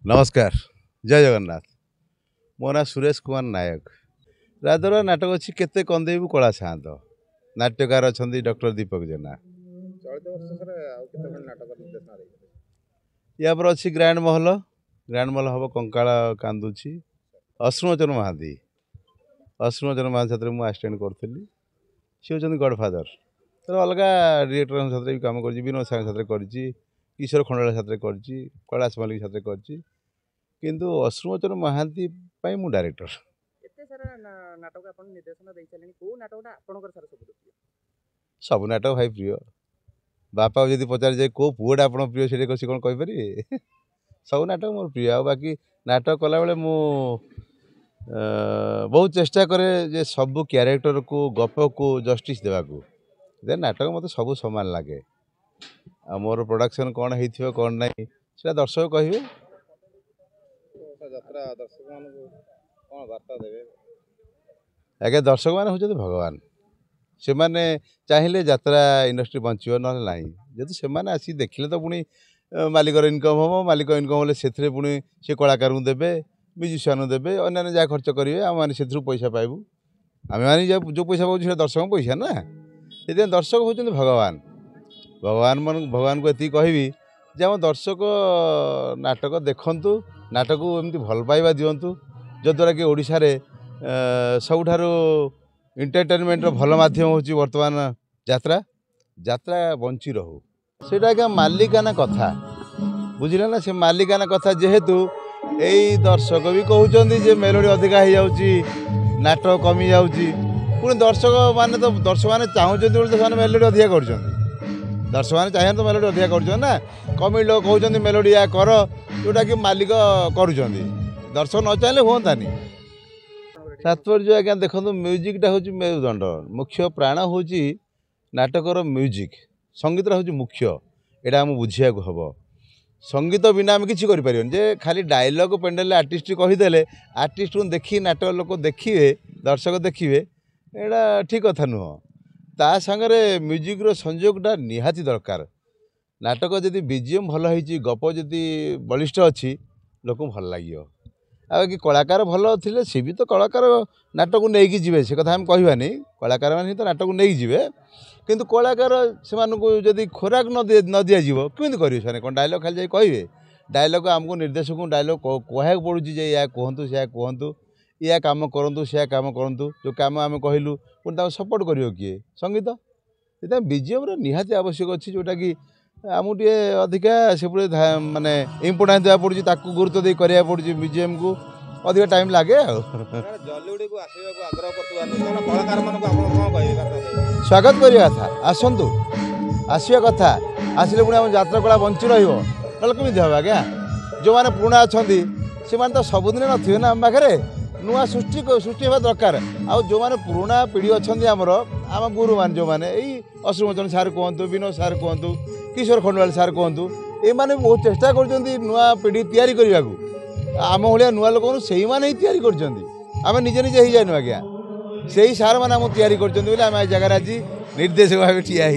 नमस्कार जय जगन्नाथ मो ना सुरेश कुमार नायक राधर नाटक अच्छी केते कंदेबू कला सात नाट्यकार अच्छा डॉक्टर दीपक जेना या पर अच्छी ग्रैंड महल हम कंकाल कांदुची अश्रुमोचन महादी मुझे आसिस्टेंट करी सी हूँ गडफादर तो अलग डिरेक्टर साथ भी कम कर विनोद सागर कर किशोर खंडाला साथ कर कैलाश मल्लिक साथ कर किंतु अश्रुमोचन महादी मु डायरेक्टर सब नाटक भाई प्रिय बापा जब पचार जाए कौ पुआटा आप प्रिय से कौन कहींपर सब नाटक मोर प्रिय आ बाकी नाटक कला बेले मु बहुत चेष्टा करे जे सब क्यारेक्टर को गप को जस्टिस देवाकू दे नाटक मत सब सामान लगे आ मोर प्रोडक्शन कौन हो कौन ना से दर्शक कहे आगे दर्शक मैंने हूँ भगवान से माने चाहिए यात्रा इंडस्ट्री बंचो ना ना जेहतु से आसी देखिले तो पुणी मालिकर इनकम हम मालिक इनकम से पुणी से कलाकार को देवे म्यूजिशियन देवे अन्य जहाँ खर्च करेंगे आम मैंने से पैसा पाइबू आम मैंने जो पैसा पाऊँ दर्शक पैसा ना ये दर्शक हूँ भगवान भगवान को ये कहबी जे आम दर्शक नाटक देखु नाटक को एमती भल पाइबा दिंतु जद्वारा कि ओडिशा रे सबुठारु एंटरटेनमेंट भल माध्यम हूँ वर्तमान यात्रा यात्रा बंची रहू से आज्ञा मालिकाना कथा बुझे ना से मालिकाना कथा जेहेतु यही दर्शक भी कहते जे मेलोडी अधिका हो जाऊँगी नाटक कमी जाऊँगी पुणी दर्शक माने तो दर्शक मैंने चाहते मेलोडी अधिका कर दर्शक मैंने चाहिए तो मेलोडी अधिका कर ना कमी लोग कहते मेलोडी या कर जोटा कि मालिक कर दर्शक न चाहिए हुआनी तात्पर्य आज्ञा देखो म्यूजिकटा हूँ मेरुदंड मुख्य प्राण हूँ नाटकर म्यूजिक संगीत हूँ मुख्य यहाँ आम बुझा हम संगीत बिना आम कि जे खाली डायलॉग पेंडेल आर्टिस्ट कहीदे आर्टिस्ट को देखी नाटक लोक देखिए दर्शक देखिए यहाँ ठीक कथा नुह ता सागरे म्यूजिक्र संयोगटा निहाती दरकार नाटक जदि बीजीएम भल हो गप जदि बलिष्ठ अच्छी लोक भल लगे आ कि कलाकार भल थे सी भी तो कलाकार नाटक को लेकिन जी से कथा आम कहवानी कलाकार मैंने तो नाटक को लेकिन जी किंतु कलाकार से खोराक न दिज्व कमी करेंगे कौन डायलॉग खाली जाए कहे डायलॉग आमको निर्देशक को डायलॉग कहूँ पड़ूँ जे या कहतु से कहतु या कम करूँ से कम करूँ जो कम आम कहलु पुणी सपोर्ट कर किए संगीत ये बीजीएम निहाती आवश्यक अच्छी जोटा कि आमको टे अधिका से माने इम्पोर्टान्स देवा पड़ी गुरुत्व दे करा पड़ी म्यूजियम को अधिक टाइम लगे स्वागत करवा कथा आसतु आसवा कथा आसिले पुणी आम यात्रा कला बंची रही हम आज्ञा जो मैंने पुराणा अच्छा से तो सबुदिन नथिबे ना आम पाखे नुआ सृष्टि होगा दरकार आउ जो मैंने पुराणा पीढ़ी अच्छा आमर आम गुरु मान जो मैंने यही अश्रुमोचन सार कहतु विनोद सार कहतु किशोर खंडाला सार कहतु ये बहुत चेष्टा कर नुआ पीढ़ी तैयारी करने को आम भाया नुआ लोक से ही तैयारी करमें निजे निजे ही जानु आज्ञा से ही सार मैंने तैयारी कर जगह आज निर्देशक भाव ठिया